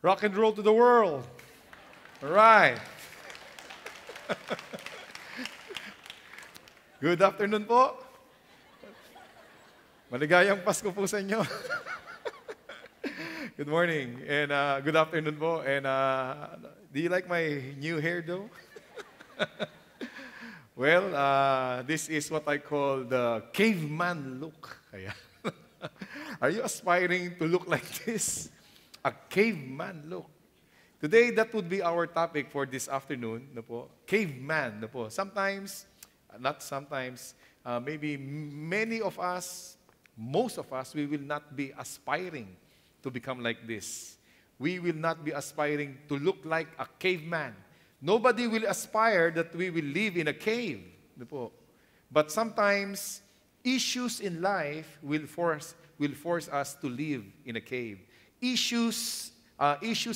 Rock and roll to the world. All right. Good afternoon po. Maligayang Pasko po sa inyo. Good morning and good afternoon po. And do you like my new hair though? Well, this is what I call the caveman look. Ayan. Are you aspiring to look like this? A caveman look. Today, that would be our topic for this afternoon. No po? Caveman. No po? Sometimes, not sometimes, maybe many of us, most of us, we will not be aspiring to become like this. We will not be aspiring to look like a caveman. Nobody will aspire that we will live in a cave. No po? But sometimes, issues in life will force us to live in a cave. Issues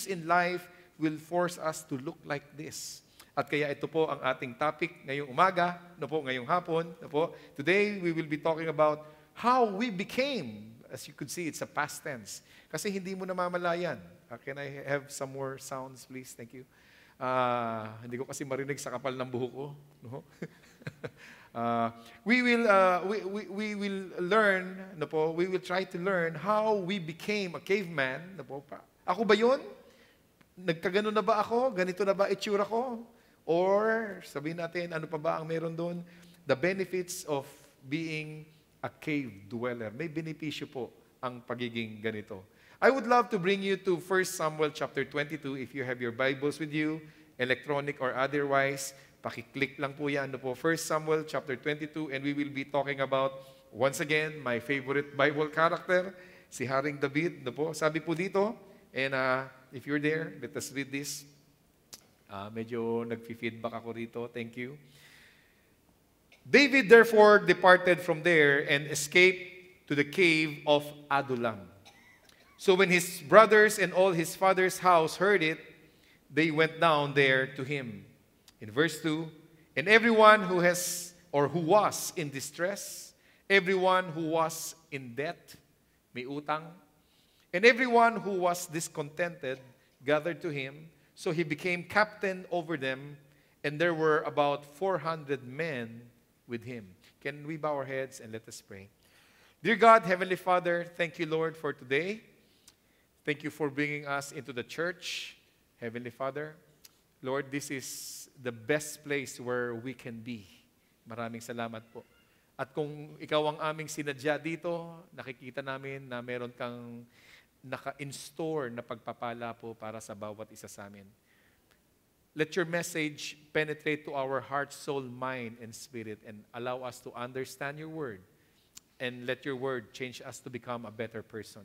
in life will force us to look like this. At kaya ito po ang ating topic ngayong umaga, no po, ngayong hapon, no po. Today, we will be talking about how we became. As you could see, it's a past tense. Kasi hindi mo namamalayan. Can I have some more sounds, please? Thank you. Hindi ko kasi marinig sa kapal ng buhok ko. No? We will learn, no po, we will try to learn how we became a caveman. No po, ako ba yun? Nagkagano na ba ako? Ganito na ba itsura ko? Or, sabihin natin, ano pa ba ang meron doon? The benefits of being a cave dweller. May benepisyo po ang pagiging ganito. I would love to bring you to 1 Samuel chapter 22 if you have your Bibles with you, electronic or otherwise. Pakiclick lang po yan. No po? 1 Samuel chapter 22 and we will be talking about, once again, my favorite Bible character, si Haring David. No po? Sabi po dito, and if you're there, let us read this. Medyo nag-feedback ako rito. Thank you. David therefore departed from there and escaped to the cave of Adullam. So when his brothers and all his father's house heard it, they went down there to him. In verse 2, and everyone who was in distress, everyone who was in debt, may utang, and everyone who was discontented gathered to him, so he became captain over them, and there were about 400 men with him. Can we bow our heads and let us pray? Dear God, Heavenly Father, thank you, Lord, for today. Thank you for bringing us into the church, Heavenly Father. Lord, this is the best place where we can be. Maraming salamat po. At kung ikaw ang aming sinadya dito, nakikita namin na meron kang naka-install na pagpapala po para sa bawat isa sa amin. Let your message penetrate to our heart, soul, mind, and spirit and allow us to understand your word. And let your word change us to become a better person.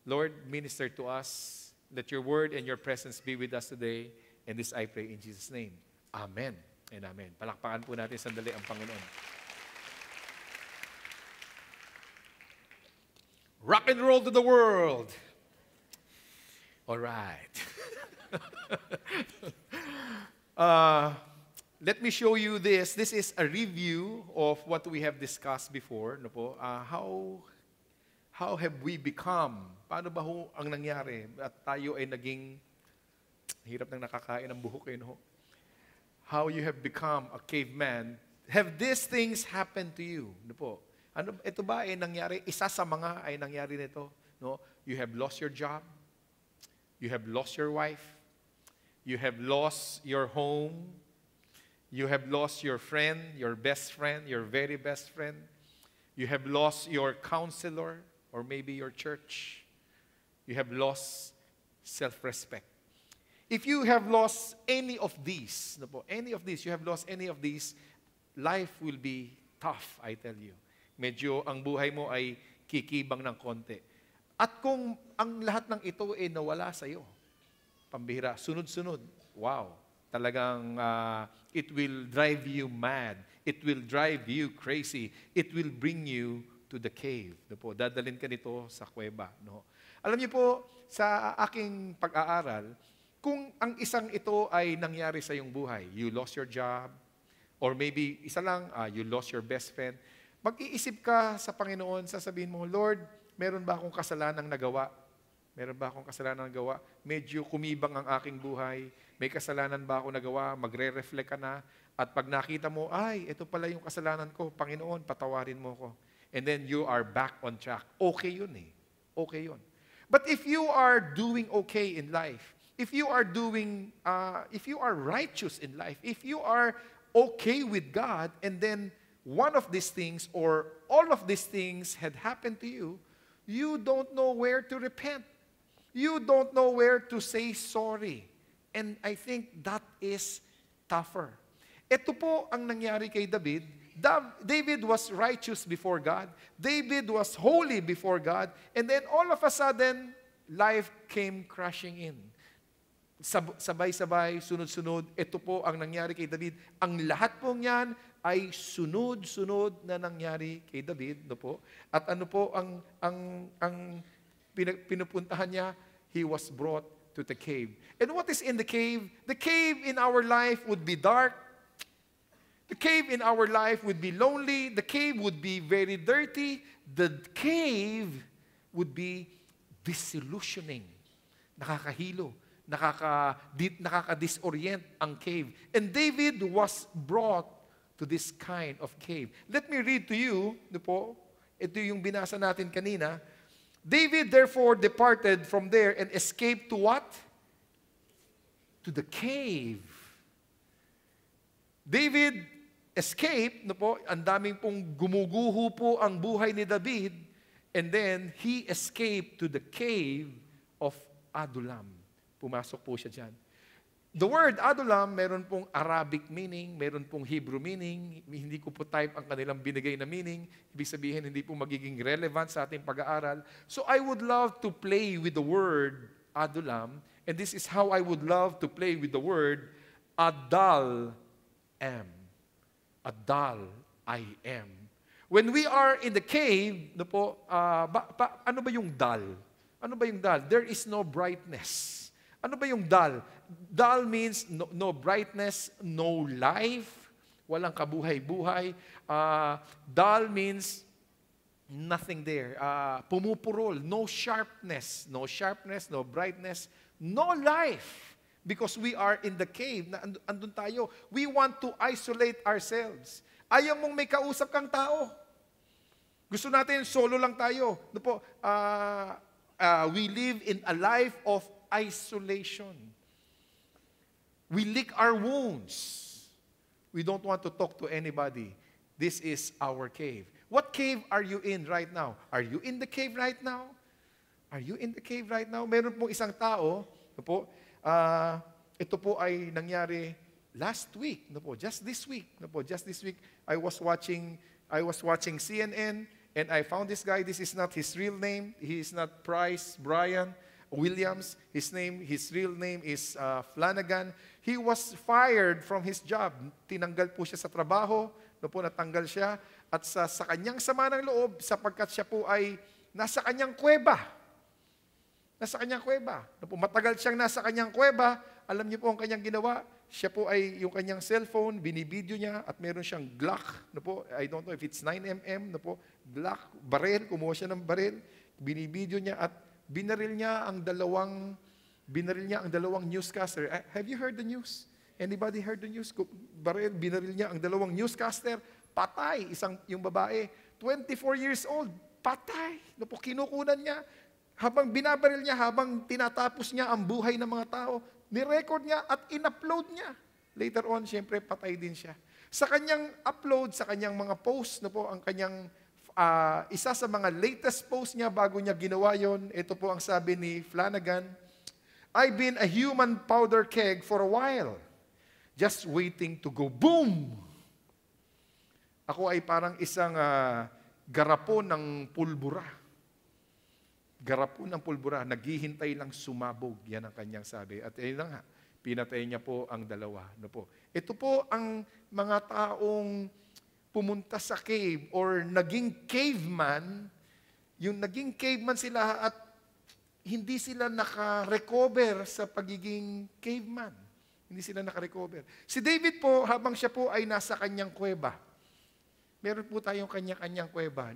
Lord, minister to us. Let your word and your presence be with us today. And this I pray in Jesus' name. Amen and amen. Palakpakan po natin sandali ang Panginoon. Rock and roll to the world. All right. Let me show you this. This is a review of what we have discussed before. No po? How have we become? Paano ba ho ang nangyari? At tayo ay naging, hirap nang nakakain ng buhok eh, no? How you have become a caveman. Have these things happened to you? No po? Ano, ito ba ay nangyari? Isa sa mga ay nangyari nito. No? You have lost your job. You have lost your wife. You have lost your home. You have lost your friend, your best friend, your very best friend. You have lost your counselor or maybe your church. You have lost self-respect. If you have lost any of these, you have lost any of these, life will be tough, I tell you. Medyo ang buhay mo ay kikibang ng konti. At kung ang lahat ng ito ay nawala sa iyo, pambihira, sunod-sunod, wow, talagang it will drive you mad. It will drive you crazy. It will bring you to the cave. No po, dadalhin ka nito sa kuweba. No? Alam niyo po, sa aking pag-aaral, kung ang isang ito ay nangyari sa iyong buhay, you lost your job, or maybe isa lang, you lost your best friend, mag-iisip ka sa Panginoon, sasabihin mo, Lord, meron ba akong kasalanang nagawa? Meron ba akong kasalanan na gawa? Medyo kumibang ang aking buhay. May kasalanan ba ako nagawa? Magre-reflect ka na. At pag nakita mo, ay, ito pala yung kasalanan ko. Panginoon, patawarin mo ko. And then you are back on track. Okay yun eh. Okay yun. But if you are doing okay in life, if you are righteous in life, if you are okay with God, and then one of these things or all of these things had happened to you, you don't know where to repent. You don't know where to say sorry. And I think that is tougher. Ito po ang nangyari kay David. David was righteous before God. David was holy before God. And then all of a sudden, life came crashing in. Sabay-sabay, sunod-sunod. Ito po ang nangyari kay David. Ang lahat po niyan ay sunod-sunod na nangyari kay David. No po? At ano po ang pinupuntahan niya? He was brought to the cave. And what is in the cave? The cave in our life would be dark. The cave in our life would be lonely. The cave would be very dirty. The cave would be disillusioning. Nakakahilo. Nakaka-disorient ang cave. And David was brought to this kind of cave. Let me read to you, ito yung binasa natin kanina. David therefore departed from there and escaped to what? To the cave. David escaped, ang daming pong gumuguho po ang buhay ni David, and then he escaped to the cave of Adullam. Pumasok po siya dyan. The word Adullam, meron pong Arabic meaning, meron pong Hebrew meaning. Hindi ko po type ang kanilang binigay na meaning. Ibig sabihin, hindi po magiging relevant sa ating pag-aaral. So I would love to play with the word Adullam, and this is how I would love to play with the word Adal-am. Adal, I am. When we are in the cave, ano ba yung dal? Ano ba yung dal? There is no brightness. Ano ba yung dull? Dull means no brightness, no life, walang kabuhay-buhay. Dull means nothing there. Pumupurol, no sharpness, no brightness, no life. Because we are in the cave, andun tayo. We want to isolate ourselves. Ayaw mong may kausap kang tao. Gusto natin solo lang tayo. We live in a life of isolation. We lick our wounds. We don't want to talk to anybody. This is our cave. What cave are you in right now? Are you in the cave right now? Are you in the cave right now? Meron pong isang tao, ito po ay nangyari last week, just this week. Just this week, I was watching CNN, and I found this guy. This is not his real name. He is not Price Brian Williams. His real name is Flanagan. He was fired from his job. Tinanggal po siya sa trabaho. Natanggal siya. At sa kanyang sama ng loob, sapagkat siya po ay nasa kanyang kuweba. Matagal siyang nasa kanyang kuweba. Alam niyo po ang kanyang ginawa? Siya po ay yung kanyang cellphone, binibideo niya, at meron siyang Glock. I don't know if it's 9mm. Glock, baril. Kumuha siya ng baril. Binibideo niya at binaril niya ang dalawang newscaster. Have you heard the news? Anybody heard the news? Binaril niya ang dalawang newscaster. Patay. Yung babae, 24 years old. Patay. Kinukunan niya. Habang binabaril niya, habang tinatapos niya ang buhay ng mga tao, ni-record niya at in-upload niya. Later on, siyempre, patay din siya. Sa kanyang upload, sa kanyang mga post, ang kanyang isa sa mga latest post niya bago niya ginawa yon, ito po ang sabi ni Flanagan, I've been a human powder keg for a while, just waiting to go boom. Ako ay parang isang garapon ng pulbura. Garapon ng pulbura, naghihintay lang sumabog. Yan ang kanyang sabi. At ayun nga, pinatay niya po ang dalawa. Ito po ang mga taong pumunta sa cave or naging caveman, yung naging caveman sila at hindi sila naka-recover sa pagiging caveman. Hindi sila naka-recover. Si David po, habang siya po ay nasa kanyang kuweba, meron po tayong kanya-kanyang kuweba.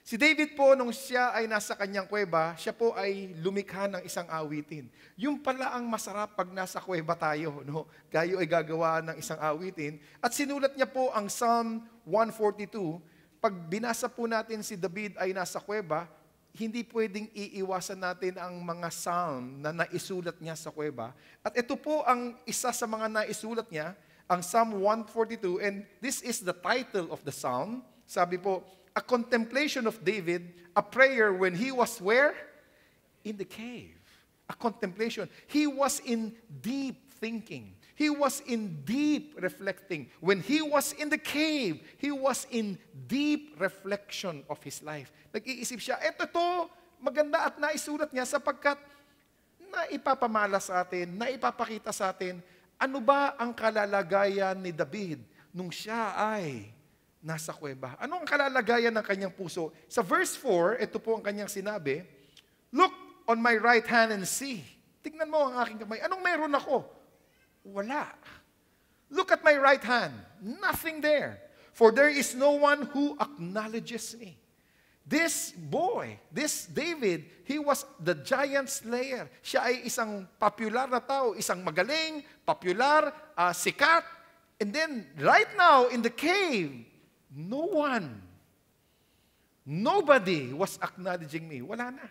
Si David po, nung siya ay nasa kanyang kuweba, siya po ay lumikha ng isang awitin. Yung pala ang masarap pag nasa kuweba tayo, no? Tayo ay gagawa ng isang awitin. At sinulat niya po ang Psalm 142. Pag binasa po natin si David ay nasa kuweba, hindi pwedeng iiwasan natin ang mga psalm na naisulat niya sa kuweba. At ito po ang isa sa mga naisulat niya, ang Psalm 142, and this is the title of the psalm. Sabi po, a contemplation of David, a prayer when he was where? In the cave. A contemplation. He was in deep thinking. He was in deep reflecting. When he was in the cave, he was in deep reflection of his life. Nag-iisip siya, eto to, maganda at naisulat niya sapagkat naipapamala sa atin, naipapakita sa atin, ano ba ang kalalagayan ni David nung siya ay nasa kuweba? Ano ang kalalagayan ng kanyang puso? Sa verse 4, ito po ang kanyang sinabi, look on my right hand and see. Tignan mo ang aking kamay. Anong meron ako? Wala. Look at my right hand. Nothing there. For there is no one who acknowledges me. This boy, this David, he was the giant slayer. Siya ay isang popular na tao, isang magaling, popular, sikat. And then, right now, in the cave, nobody was acknowledging me. Wala na.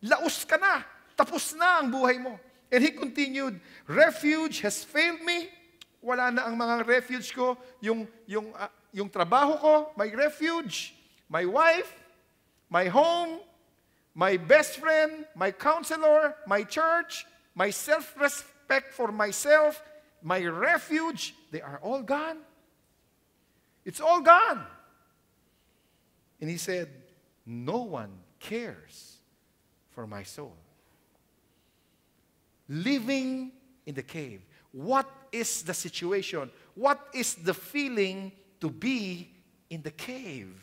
Laos ka na. Tapos na ang buhay mo. And he continued, refuge has failed me. Wala na ang mga refuge ko. Yung trabaho ko, my refuge, my wife, my home, my best friend, my counselor, my church, my self-respect for myself, my refuge, they are all gone. It's all gone. And he said, no one cares for my soul. Living in the cave. What is the situation? What is the feeling to be in the cave?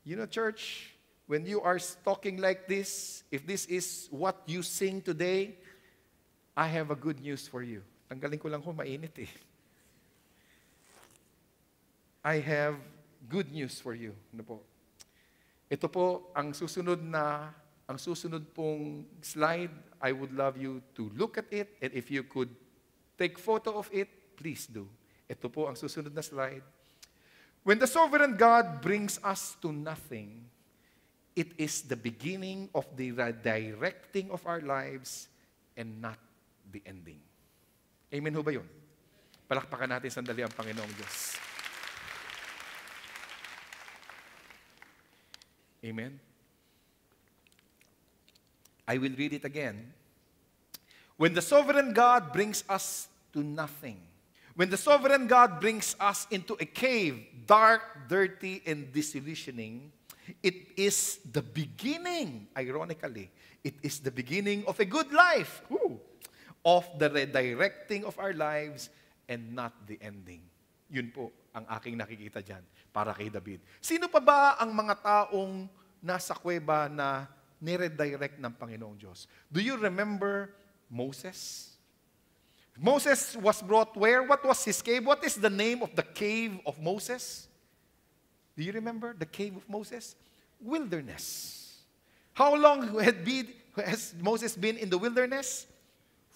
You know, church, when you are talking like this, if this is what you sing today, I have a good news for you. Tanggalin ko lang kung mainit eh. I have good news for you. Ano po? Ito po ang susunod pong slide. I would love you to look at it, and if you could take photo of it, please do. Ito po ang susunod na slide. When the sovereign God brings us to nothing, it is the beginning of the redirecting of our lives and not the ending. Amen ho ba yun? Palakpakan natin sandali ang Panginoong Diyos. Amen? I will read it again. When the sovereign God brings us to nothing, when the sovereign God brings us into a cave, dark, dirty, and disillusioning, it is the beginning, ironically, it is the beginning of a good life, of the redirecting of our lives and not the ending. Yun po ang aking nakikita dyan para kay David. Sino pa ba ang mga taong nasa kuweba na niredirect ng Panginoong Diyos? Do you remember Moses? Moses was brought where? What was his cave? What is the name of the cave of Moses? Do you remember the cave of Moses? Wilderness. How long has Moses been in the wilderness?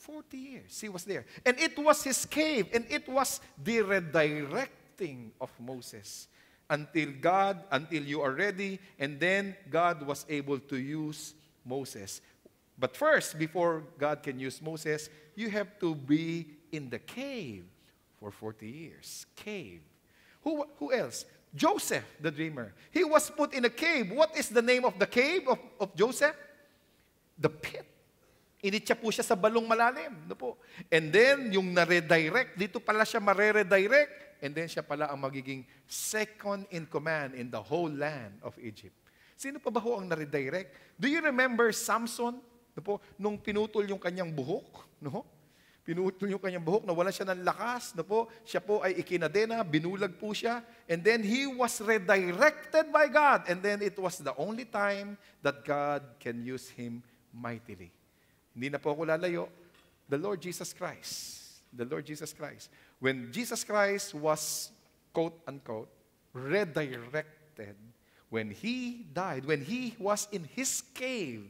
40 years. He was there. And it was his cave, and it was the redirecting of Moses until you are ready, and then God was able to use Moses. But first, before God can use Moses, you have to be in the cave for 40 years. Cave. Who else? Joseph, the dreamer. He was put in a cave. What is the name of the cave of Joseph? The pit. Initya po siya sa balong malalim. No po. And then, yung na-redirect, dito pala siya mare-redirect, and then siya pala ang magiging second in command in the whole land of Egypt. Sino pa ba ho ang na-redirect? Do you remember Samson? No po, nung pinutol yung kanyang buhok, no? Pinutol yung kanyang buhok, nawala siya ng lakas, no po? Siya po ay ikinadena, binulag po siya, and then he was redirected by God, and then it was the only time that God can use him mightily. Hindi na po ako lalayo. The Lord Jesus Christ. The Lord Jesus Christ. When Jesus Christ was, quote-unquote, redirected, when He died, when He was in His cave,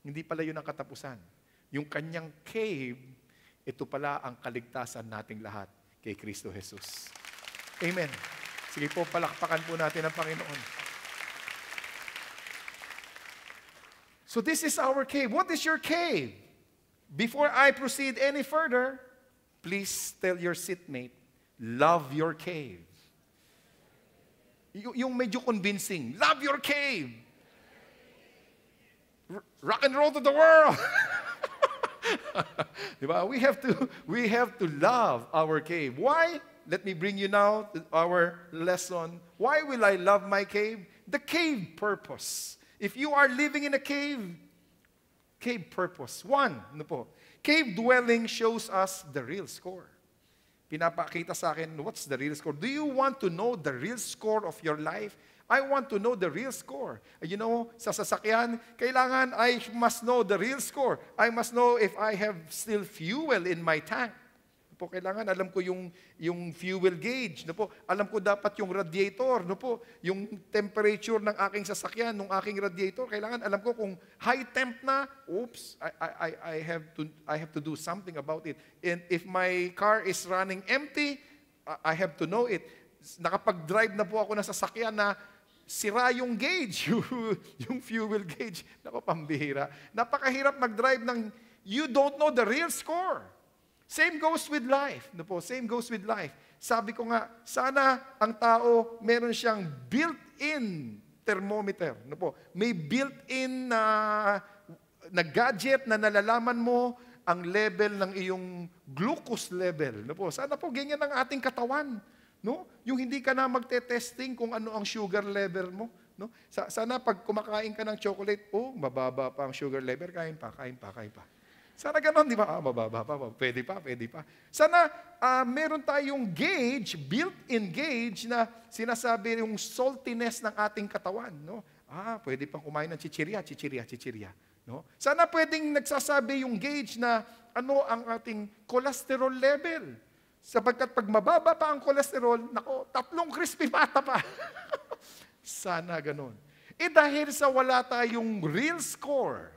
hindi pala yun ang katapusan. Yung kanyang cave, ito pala ang kaligtasan nating lahat kay Kristo Jesus. Amen. Sige po, palakpakan po natin ang Panginoon. So this is our cave. What is your cave? Before I proceed any further, please tell your seatmate, love your cave. Yung medyo convincing, love your cave. Rock and roll to the world. Diba? We have to love our cave. Why? Let me bring you now to our lesson. Why will I love my cave? The cave purpose. If you are living in a cave purpose. One, ano po? Cave dwelling shows us the real score. Pinapakita sa akin, what's the real score? Do you want to know the real score of your life? I want to know the real score. You know, sa sasakyan, kailangan I must know the real score. I must know if I have still fuel in my tank. Po, kailangan alam ko yung fuel gauge, no po. Alam ko dapat yung radiator, no po. Yung temperature ng aking sasakyan, ng aking radiator, kailangan alam ko kung high temp na, oops, I have to do something about it. And if my car is running empty, I have to know it. Nakapag-drive na po ako ng sasakyan na sira yung gauge, yung fuel gauge. Naku, pambihira. Napakahirap mag-drive ng you don't know the real score. Same goes with life. No po? Same goes with life. Sabi ko nga, sana ang tao meron siyang built-in thermometer. No po? May built-in na gadget na nalalaman mo ang level ng iyong glucose level. No po? Sana po ganyan ang ating katawan. No? Yung hindi ka na magte-testing kung ano ang sugar level mo. No? Sana pag kumakain ka ng chocolate, mababa pa ang sugar level, kain pa. Sana ganon, di ba? Mababa pa, pwede pa. Sana meron tayong gauge, built-in gauge na sinasabi yung saltiness ng ating katawan. No? Pwede pang kumain ng chichirya. No? Sana pwedeng nagsasabi yung gauge na ano ang ating cholesterol level. Sapagkat pag mababa pa ang cholesterol, 3 crispy pata pa. Sana ganon. Dahil sa wala tayong real score,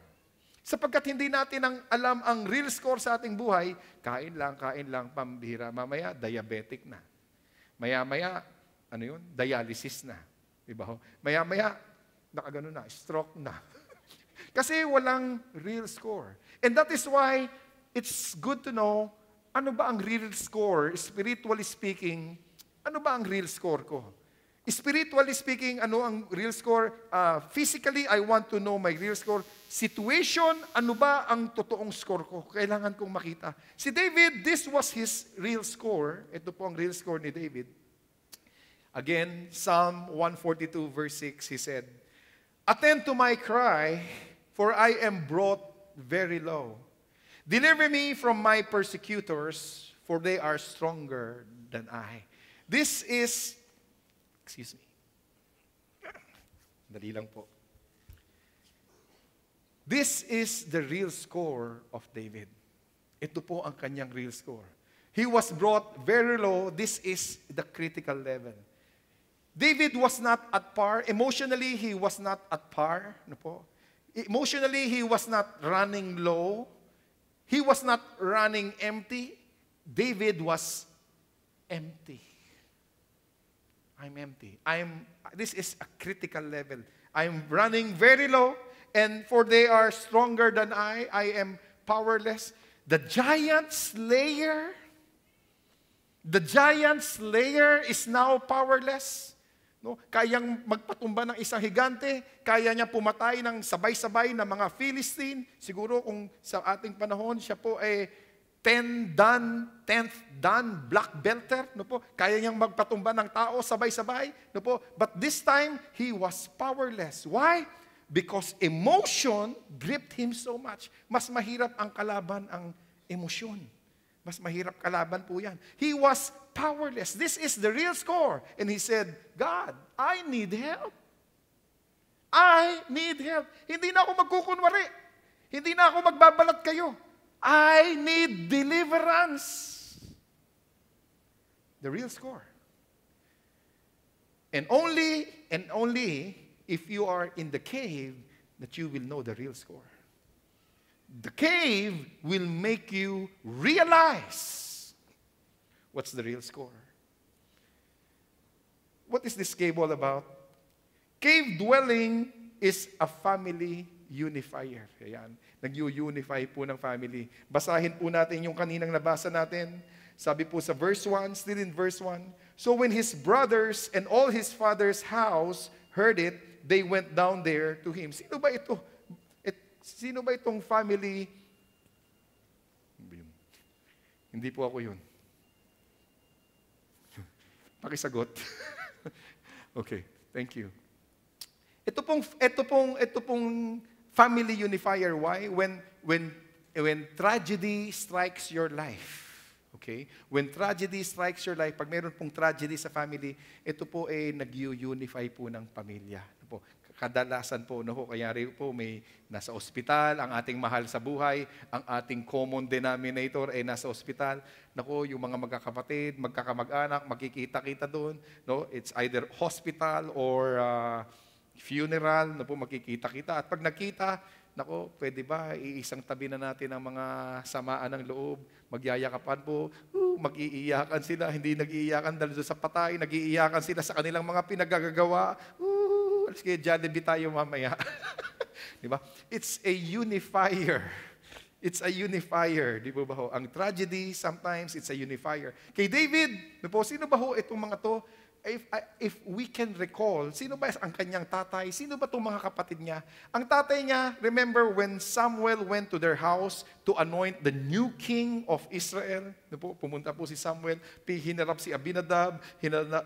sapagkat hindi natin alam ang real score sa ating buhay, kain lang, pambihira. Mamaya, diabetic na. Maya-maya, dialysis na. Diba ho? Maya-maya, nakagano na, stroke na. Kasi walang real score. And that is why it's good to know, ano ba ang real score? Spiritually speaking, ano ba ang real score ko? Spiritually speaking, ano ang real score? Physically, I want to know my real score. Situation, ano ba ang totoong score ko? Kailangan kong makita. Si David, this was his real score. Ito po ang real score ni David. Again, Psalm 142 verse 6, he said, "Attend to my cry, for I am brought very low. Deliver me from my persecutors, for they are stronger than I." This is Excuse me. Dali lang po. This is the real score of David. Ito po ang kanyang real score. He was brought very low. This is the critical level. David was not at par. Emotionally, he was not at par. Ano po? Emotionally, he was not running low. He was not running empty. David was empty. I'm empty. This is a critical level. I'm running very low, and for they are stronger than I am powerless. The giant slayer is now powerless. No? Kayang magpatumba ng isang higante, kaya niya pumatay ng sabay-sabay na mga Philistine. Siguro kung sa ating panahon, siya po ay 10th Dan black belter, no po. Kaya niyang magpatumba ng tao sabay-sabay, no po. But this time he was powerless. Why? Because emotion gripped him so much. Mas mahirap ang kalaban ang emosyon. Mas mahirap kalaban po yan. He was powerless. This is the real score. And he said, "God, I need help. I need help." Hindi na ako magkukunwari. Hindi na ako magbabalat kayo. I need deliverance. The real score. And only if you are in the cave, that you will know the real score. The cave will make you realize what's the real score. What is this cave all about? Cave dwelling is a family unifier. Ayan. Nag-unify po ng family. Basahin po natin yung kaninang nabasa natin. Sabi po sa verse 1, still in verse 1, so when his brothers and all his father's house heard it, they went down there to him. Sino ba ito? Sino ba itong family? Hindi po ako yun. Pakisagot. Okay, thank you. Ito pong family unifier. Why? When tragedy strikes your life. Okay? When tragedy strikes your life, pag mayroon pong tragedy sa family, ito po ay nag-unify po ng pamilya. Ito po, kadalasan po, no, kaya rin po may nasa ospital, ang ating mahal sa buhay, ang ating common denominator ay nasa ospital. Nako, yung mga magkakapatid, magkakamag-anak, makikita-kita doon. No? It's either hospital or funeral, no po, makikita-kita. At pag nakita, nako, pwede ba iisang tabi na natin ang mga samaan ng loob, magyayakapan po, mag-iiyakan sila, hindi nag-iiyakan dahil sa patay, nag-iiyakan sila sa kanilang mga pinagagagawa. Alas kayo, Jollibee tayo mamaya. Di ba? It's a unifier. It's a unifier. Di ba ho? Ang tragedy, sometimes, it's a unifier. Kay David, no po, sino ba ho itong mga to? If we can recall, sino ba ang kanyang tatay? Sino ba itong mga kapatid niya? Ang tatay niya, remember when Samuel went to their house to anoint the new king of Israel? Pumunta po si Samuel, hinarap si Abinadab,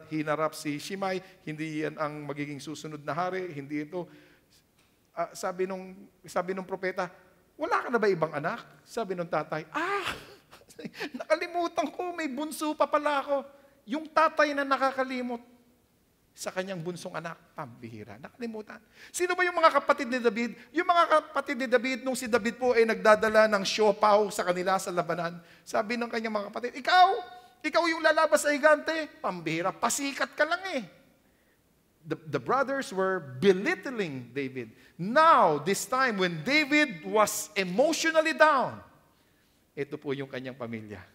hinarap si Shimei, hindi yan ang magiging susunod na hari, hindi ito. Sabi nung propeta, wala ka na ba ibang anak? Sabi nung tatay, nakalimutan ko, may bunso pa pala ako. Yung tatay na nakakalimot sa kanyang bunsong anak, pambihira, nakalimutan. Sino ba yung mga kapatid ni David? Yung mga kapatid ni David, nung si David po ay nagdadala ng siopaw sa kanila sa labanan, sabi ng kanyang mga kapatid, ikaw yung lalabas sa higante, pambihira, pasikat ka lang eh. The brothers were belittling David. Now, this time, when David was emotionally down, ito po yung kanyang pamilya.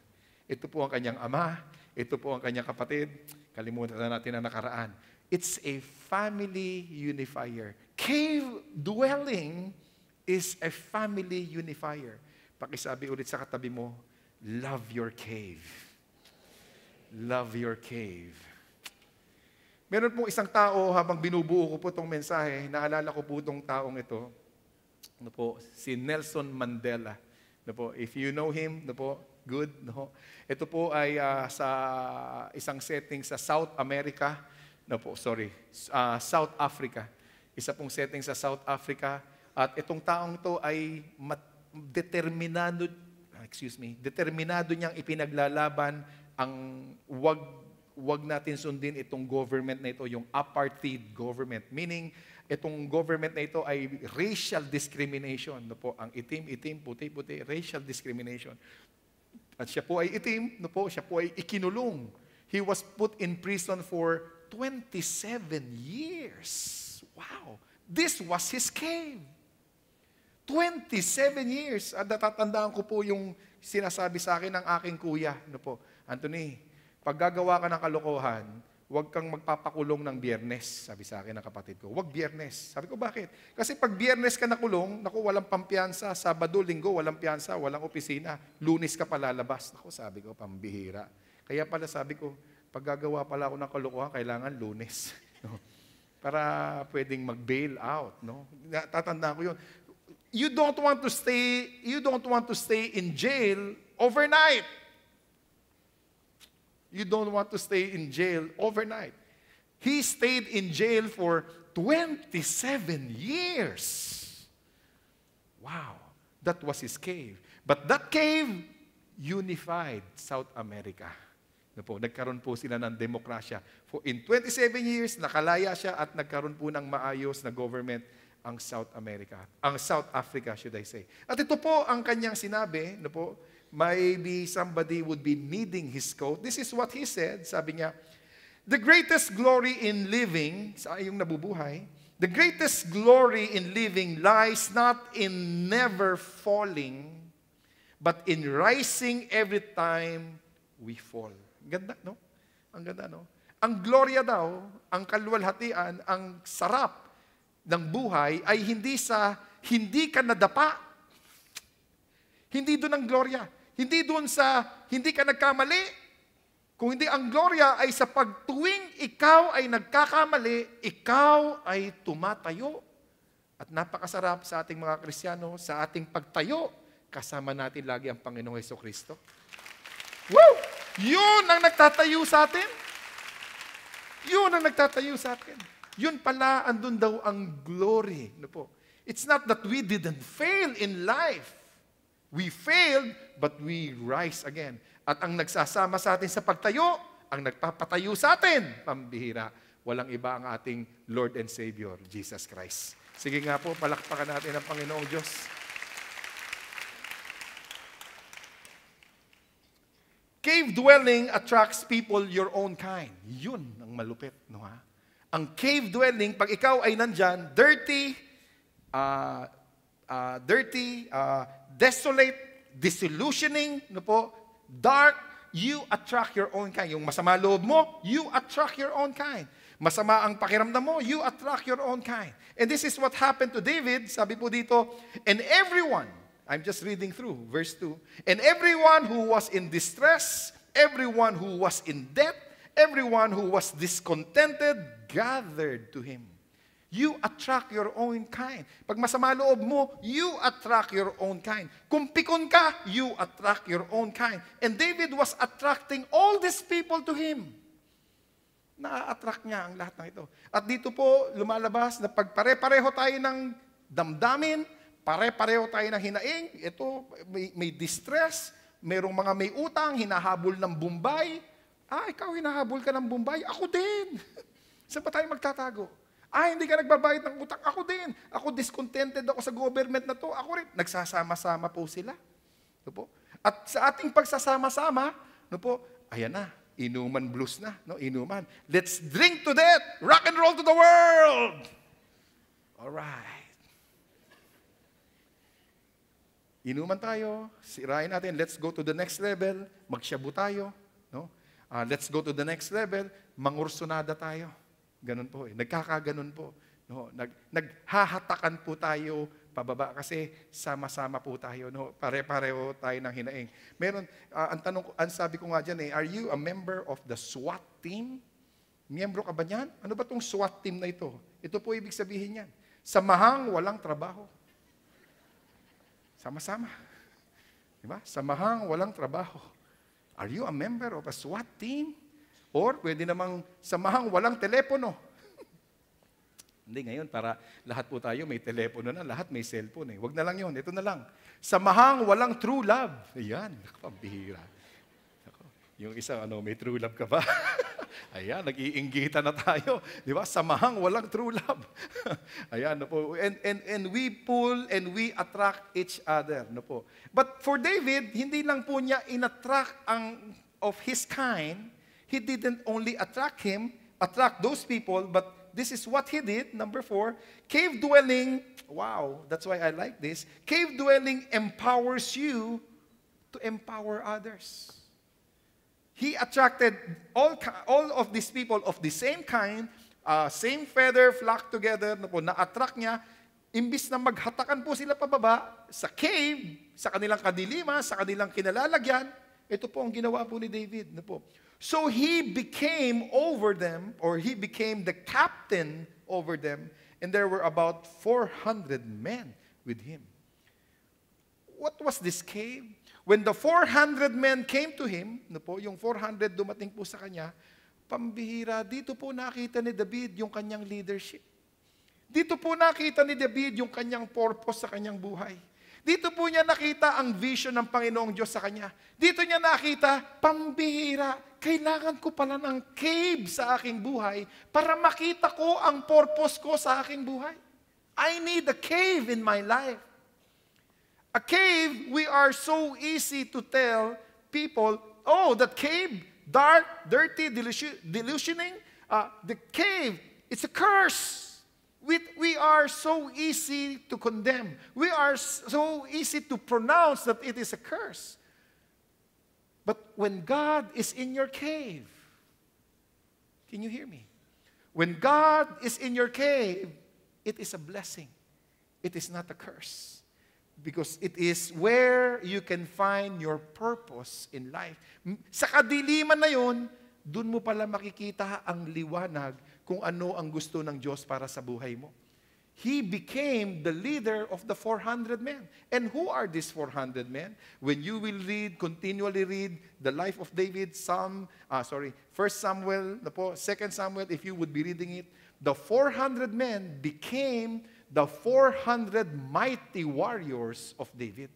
Ito po ang kanyang ama, ito po ang kanyang kapatid. Kalimutan na natin ang nakaraan. It's a family unifier. Cave dwelling is a family unifier. Pakisabi ulit sa katabi mo, love your cave. Love your cave. Meron pong isang tao, habang binubuo ko po itong mensahe, naalala ko po itong taong ito, si Nelson Mandela. If you know him, good. No? Ito po ay sa isang setting sa South America. South Africa. Isa pong setting sa South Africa. At itong taong ito ay determinado niyang ipinaglalaban ang wag natin sundin itong government na ito, yung apartheid government. Meaning, itong government na ito ay racial discrimination. Ang itim, puti, racial discrimination. At siya po ay itim, siya po ay ikinulong. He was put in prison for 27 years. Wow! This was his cave. 27 years. At natatandaan ko po yung sinasabi sa akin ng aking kuya. Anthony, pag gagawa ka ng kalokohan, huwag kang magpapakulong ng Biyernes, sabi sa akin ng kapatid ko. Huwag Biyernes. Sabi ko, bakit? Kasi pag Biyernes ka nakulong, walang pampiyansa. Sabado, Linggo, walang piyansa, walang opisina. Lunes ka palalabas. Sabi ko, pambihira. Kaya pala sabi ko, pag gagawa pala ako ng kalokohan, kailangan Lunes. Para pwedeng mag-bail out. Tatandaan ko yun. You don't want to stay in jail overnight. You don't want to stay in jail overnight. He stayed in jail for 27 years. Wow. That was his cave. But that cave unified South America. Nagkaroon po sila ng demokrasya. In 27 years, nakalaya siya at nagkaroon po ng maayos na government ang South Africa, should I say. At ito po ang kanyang sinabi, maybe somebody would be needing his coat. This is what he said. Sabi niya, the greatest glory in living, sa iyong nabubuhay, The greatest glory in living lies not in never falling, but in rising every time we fall. Ganda, no? Ang ganda, no? Ang gloria daw, ang kaluwalhatian, ang sarap ng buhay ay hindi sa hindi ka nadapa. Hindi doon ang gloria. Hindi doon sa hindi ka nagkamali. Kung hindi, ang gloria ay sa pagtuwing ikaw ay nagkakamali, ikaw ay tumatayo. At napakasarap sa ating mga Kristiyano, sa ating pagtayo, kasama natin lagi ang Panginoong Jesucristo. Woo! Yun ang nagtatayo sa atin. Yun ang nagtatayo sa atin. Yun pala, andun daw ang glory. Ano po? It's not that we didn't fail in life. We failed, but we rise again. At ang nagsasama sa atin sa pagtayo, ang nagpapatayo sa atin, pambihira, walang iba ang ating Lord and Savior, Jesus Christ. Sige nga po, palakpakan natin ang Panginoong Diyos. Cave dwelling attracts people your own kind. Yun ang malupit, no ha? Ang cave dwelling, pag ikaw ay nandyan, dirty, desolate, disillusioning, no po, dark, you attract your own kind. Yung masama loob mo, you attract your own kind. Masama ang pakiramdam mo, you attract your own kind. And this is what happened to David. Sabi po dito, and everyone, I'm just reading through verse 2, and everyone who was in distress, everyone who was in debt, everyone who was discontented, gathered to him. You attract your own kind. Pag masama loob mo, you attract your own kind. Kung pikon ka, you attract your own kind. And David was attracting all these people to him. Na-attract niya ang lahat ng ito. At dito po, lumalabas na pag pare-pareho tayo ng damdamin, pare-pareho tayo ng hinaing, ito, may distress, merong mga may utang, hinahabol ng Bombay. Ikaw hinahabol ka ng Bombay? Ako din. Saan pa tayo magtatago? Hindi ka nagbabayad ng utang. Ako din. Ako discontented ako sa government na to. Ako rin. Nagsasama-sama po sila. No po? At sa ating pagsasama-sama, no po, ayan na, inuman blues na. No? Inuman. Let's drink to death. Rock and roll to the world. Alright. Inuman tayo. Sirain natin. Let's go to the next level. Magsyabu tayo. No? Let's go to the next level. Mangursunada tayo. Ganun po eh. Nagkakaganon po. No? Naghahatakan po tayo pababa kasi sama-sama po tayo. No? Pare-pareho tayo ng hinaing. Meron, ang sabi ko nga dyan are you a member of the SWAT team? Miyembro ka ba niyan? Ano ba itong SWAT team na ito? Ito po ibig sabihin yan. Samahang walang trabaho. Sama-sama. Diba? Samahang walang trabaho. Are you a member of a SWAT team? Or pwede namang samahang walang telepono. Hindi, ngayon para lahat po tayo may telepono na, lahat may cellphone eh. Wag na lang yun, ito na lang. Samahang walang true love. Ayan, pambihira. Yung isa, may true love ka ba? Ayan, nag-iinggita na tayo. Di ba? Samahang walang true love. Ayan, no po. And we pull and we attract each other. No po. But for David, hindi lang po niya in-attract of his kind. He didn't only attract those people, but this is what he did. Number 4, cave dwelling, wow, that's why I like this. Cave dwelling empowers you to empower others. He attracted all of these people of the same kind, same feather flock together, na-attract niya, imbis na maghatakan po sila pababa sa cave, sa kanilang kadiliman, sa kanilang kinalalagyan, ito po ang ginawa po ni David. So he became over them, or he became the captain over them, and there were about 400 men with him. What was this cave? When the 400 men came to him, yung 400 dumating po sa kanya, pambihira, dito po nakita ni David yung kanyang leadership. Dito po nakita ni David yung kanyang purpose sa kanyang buhay. Dito po niya nakita ang vision ng Panginoong Diyos sa kanya. Dito niya nakita, pambihira, kailangan ko pala ng cave sa aking buhay para makita ko ang purpose ko sa aking buhay. I need a cave in my life. A cave, we are so easy to tell people, oh, that cave, dark, dirty, delusioning, the cave, it's a curse. We are so easy to condemn. We are so easy to pronounce that it is a curse. But when God is in your cave, can you hear me? When God is in your cave, it is a blessing. It is not a curse. Because it is where you can find your purpose in life. Sa kadiliman na yun, dun mo pala makikita ang liwanag kung ano ang gusto ng Diyos para sa buhay mo. He became the leader of the 400 men. And who are these 400 men? When you will continually read the life of David, 1 Samuel, 2 Samuel, if you would be reading it, the 400 men became the 400 mighty warriors of David.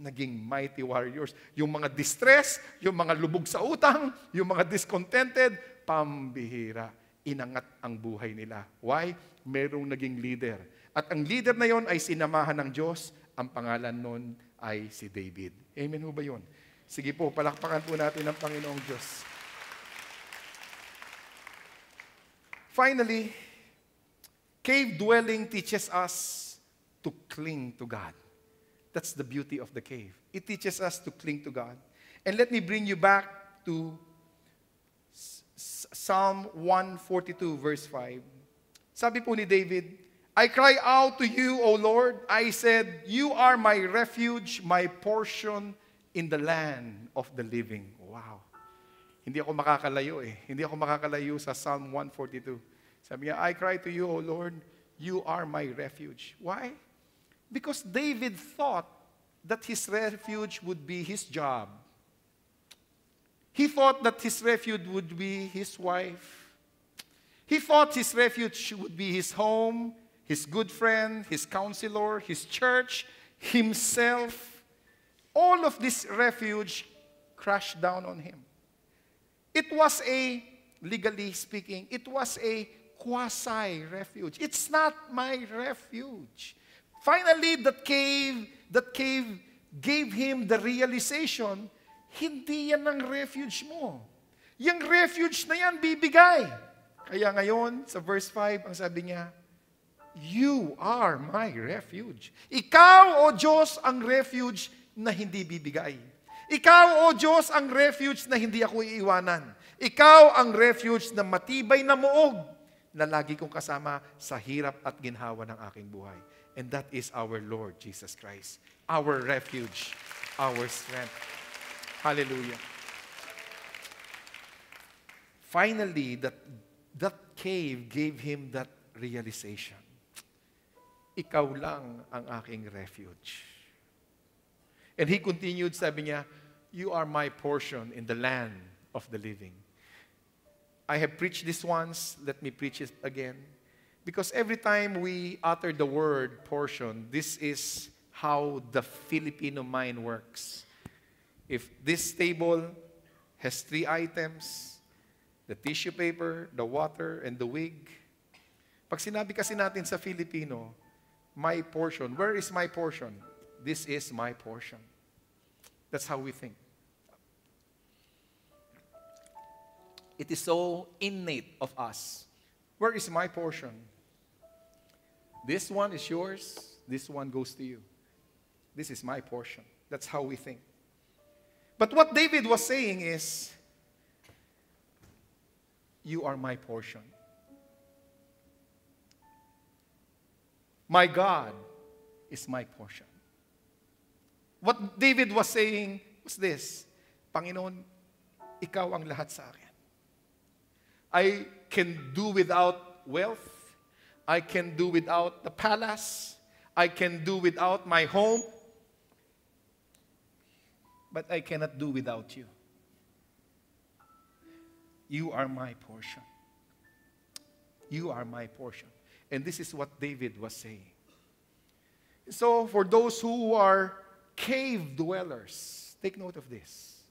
Naging mighty warriors. Yung mga distress, yung mga lubog sa utang, yung mga discontented, pambihira. Inangat ang buhay nila. Why? Merong naging leader. At ang leader na yon ay sinamahan ng Diyos. Ang pangalan nun ay si David. Amen ho ba yun? Sige po, palakpakan po natin ang Panginoong Diyos. Finally, cave dwelling teaches us to cling to God. That's the beauty of the cave. It teaches us to cling to God. And let me bring you back to Psalm 142 verse 5. Sabi po ni David, I cry out to you, O Lord. I said, you are my refuge, my portion in the land of the living. Wow. Hindi ako makakalayo eh. Hindi ako makakalayo sa Psalm 142. Sabi niya, I cry to you, O Lord, you are my refuge. Why? Because David thought that his refuge would be his job. He thought that his refuge would be his wife. He thought his refuge would be his home, his good friend, his counselor, his church, himself. All of this refuge crashed down on him. It was legally speaking, it was a quasi-refuge. It's not my refuge. Finally, that cave gave him the realization, hindi yan ang refuge mo. Yung refuge na yan, bibigay. Kaya ngayon, sa verse 5, ang sabi niya, you are my refuge. Ikaw, O Diyos, ang refuge na hindi bibigay. Ikaw, O Diyos, ang refuge na hindi ako iiwanan. Ikaw ang refuge na matibay na muog na lagi kong kasama sa hirap at ginhawa ng aking buhay. And that is our Lord Jesus Christ. Our refuge, our strength. Hallelujah. Finally, that cave gave him that realization. Ikaw lang ang aking refuge. And he continued, sabi niya, you are my portion in the land of the living. I have preached this once, let me preach it again. Because every time we utter the word portion, this is how the Filipino mind works. If this table has 3 items, the tissue paper, the water, and the wig, pag sinabi kasi natin sa Filipino, my portion, where is my portion? This is my portion. That's how we think. It is so innate of us. Where is my portion? This one is yours. This one goes to you. This is my portion. That's how we think. But what David was saying is, you are my portion. My God is my portion. What David was saying was this, Panginoon, ikaw ang lahat sa akin. I can do without wealth. I can do without the palace. I can do without my home. But I cannot do without you. You are my portion. You are my portion. And this is what David was saying. So for those who are cave dwellers, take note of this.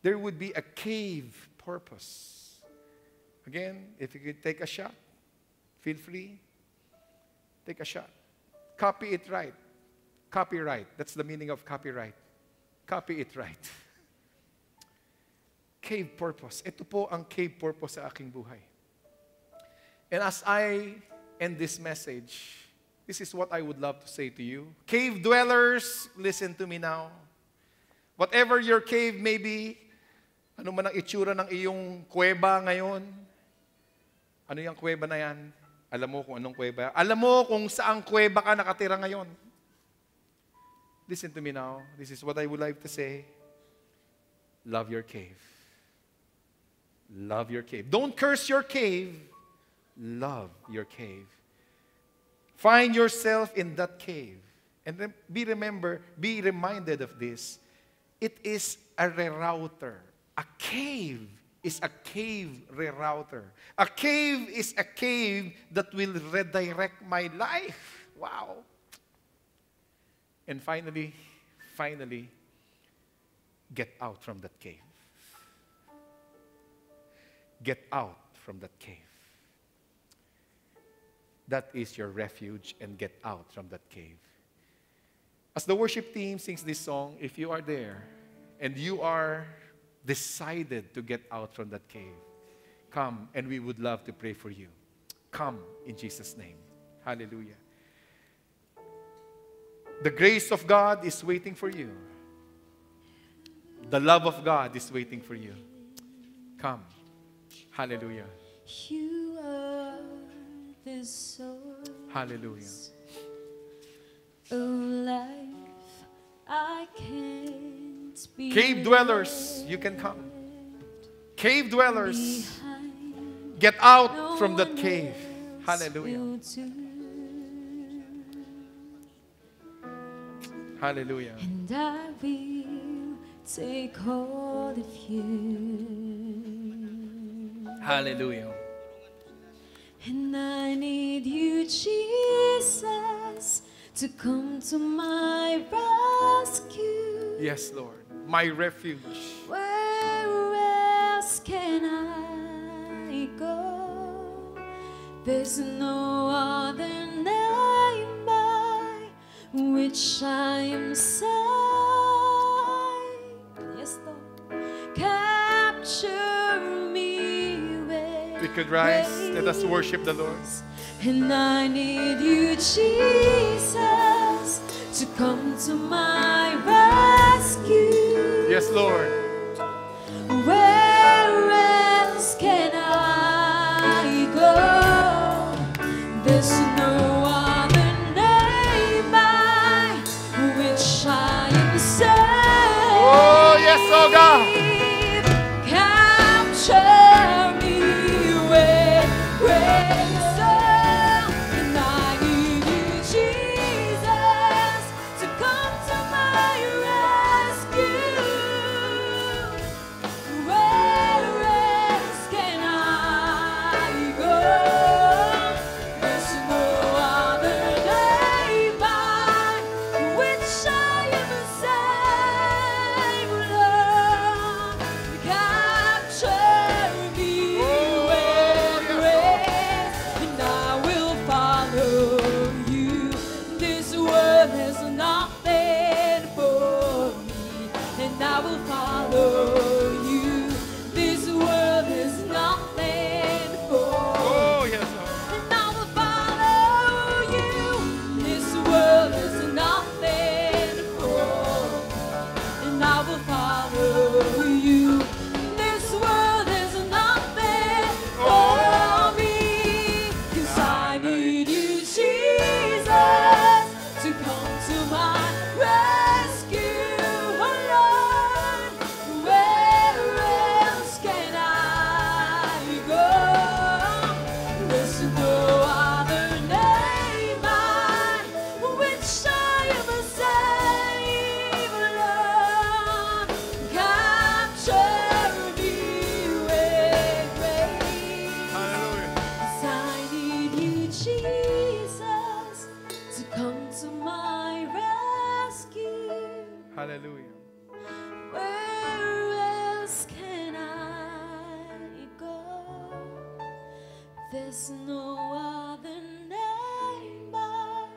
There would be a cave purpose. Again, if you could take a shot, feel free. Take a shot. Copy it right. Copyright. That's the meaning of copyright. Copy it right. Cave purpose. Ito po ang cave purpose sa aking buhay. And as I end this message, this is what I would love to say to you. Cave dwellers, listen to me now. Whatever your cave may be, ano man ang itsura ng iyong kuweba ngayon, ano yung kuweba na yan? Alam mo kung anong kuweba? Alam mo kung saang kuweba ka nakatira ngayon? Listen to me now. This is what I would like to say. Love your cave. Love your cave. Don't curse your cave. Love your cave. Find yourself in that cave. And be reminded of this. It is a rerouter. A cave is a cave rerouter. A cave is a cave that will redirect my life. Wow. And finally, get out from that cave. Get out from that cave. That is your refuge, and get out from that cave. As the worship team sings this song, if you are there and you are decided to get out from that cave, come and we would love to pray for you. Come in Jesus' name. Hallelujah. The grace of God is waiting for you. The love of God is waiting for you. Come. Hallelujah. You are the source Hallelujah. of life. I can't be Cave dwellers, you can come. Cave dwellers, behind. get out No from that one cave. else Hallelujah. will do. Hallelujah. And I will take hold of you. Hallelujah. And I need you, Jesus, to come to my rescue. Yes, Lord. My refuge. Where else can I go? There's no other name by which I am saved. Yes, Lord. Capture me where We could rise. Let us worship the Lord. and I need you, Jesus, to come to my rescue. Yes, Lord. Where else can I go? There's no other name by which I am saved. Oh, yes, oh God. Capture me with grace, and I need you, Jesus, to come to my rescue. Where else can I go? There's no other name by which I am saved, Lord. Capture me with grace, and I will follow you. This world has nothing for me, and I will follow you. This world has nothing for me. Oh, yes, Lord. And I will follow you. This world is nothing for me. And I will follow you. This world is nothing for me. 'Cause I need you, Jesus, to come to my rescue. Oh Lord, where else can I go? There's no other name by which I am saved, Lord. Capture me with grace. Hallelujah. 'Cause I need you, Jesus, to come to my rescue. Hallelujah. Where else can I go? There's no other name by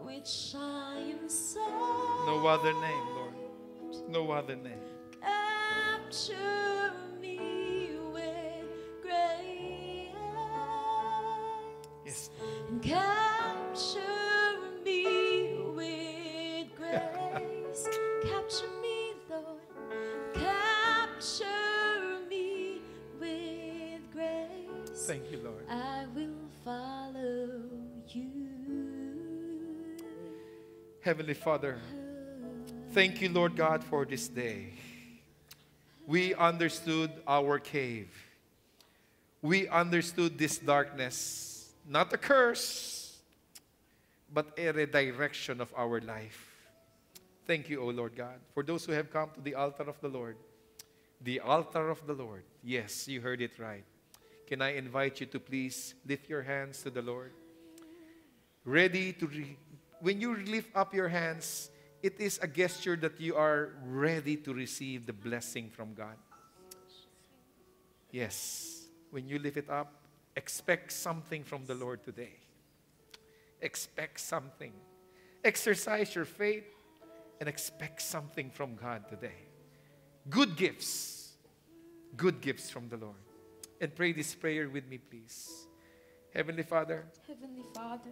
which I am saved. No other name, Lord. No other name. Capture me with grace. Yes. Thank you, Lord. I will follow you. Heavenly Father, thank you, Lord God, for this day. We understood our cave. We understood this darkness, not a curse, but a redirection of our life. Thank you, O Lord God, for those who have come to the altar of the Lord. The altar of the Lord. Yes, you heard it right. Can I invite you to please lift your hands to the Lord? Ready to when you lift up your hands, it is a gesture that you are ready to receive the blessing from God. Yes, when you lift it up, expect something from the Lord today. Expect something. Exercise your faith and expect something from God today. Good gifts. Good gifts from the Lord. And pray this prayer with me, please. Heavenly Father, Heavenly Father,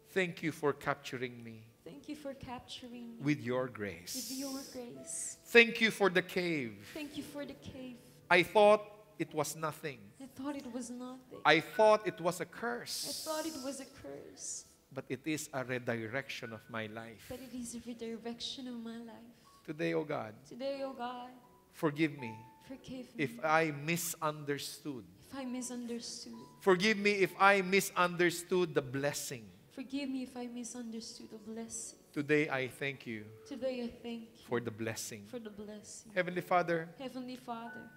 thank you for capturing me thank you for capturing me with your grace. with your grace. Thank you for the cave. Thank you for the cave. I thought it was nothing. I thought it was nothing. I thought it was a I curse. thought it was a curse. But it is a redirection of my life. But it is a redirection of my life. Today, O God, Today, oh God, forgive me forgive me if I misunderstood. if I misunderstood. Forgive me if I misunderstood the blessing. Forgive me if I misunderstood the blessing. Today, I thank you Today, I thank you for the blessing. for the blessing. Heavenly Father, Heavenly Father,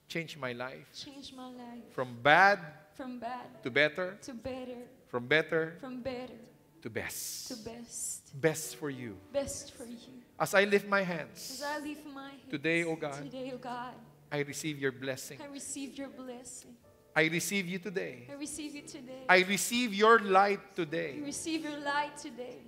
change my life change my life from bad from bad to better, to better, from better from better to best. to best. Best for you. Best for you. As I lift my As hands, I lift my hands Today, O God, today, oh God, I receive your blessing. I receive your blessing. I receive you today. I receive you today. I receive your light I today. receive your light today.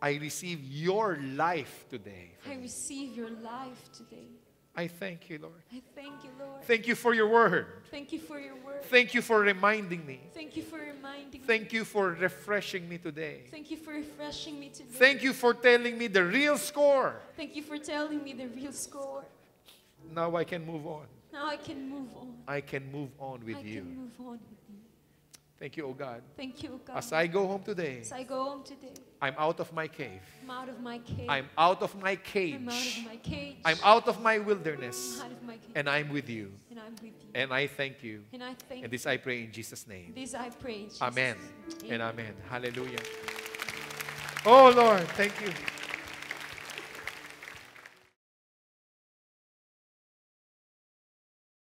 I receive your life today. I receive your life today. I thank you, Lord. I thank you, Lord. Thank you for your word. Thank you for your word. Thank you for reminding me. Thank you for reminding me. Thank you for refreshing me today. Thank you for refreshing me today. Thank you for telling me the real score. Thank you for telling me the real score. Now I can move on. Now I can move on. I can move on with I you. can move on with you. Thank you, oh God. Thank you, God. As I go home today, As I go home today, I'm out of my cave. I'm out of my cave. I'm out of my I'm out cage. of my cage. I'm out of my I'm wilderness. out of my cage. And I'm with you. And I'm with you. And I thank you. And I thank And this I pray in Jesus' name. this I pray in Jesus' Amen name. and amen. Hallelujah. Oh Lord, thank you.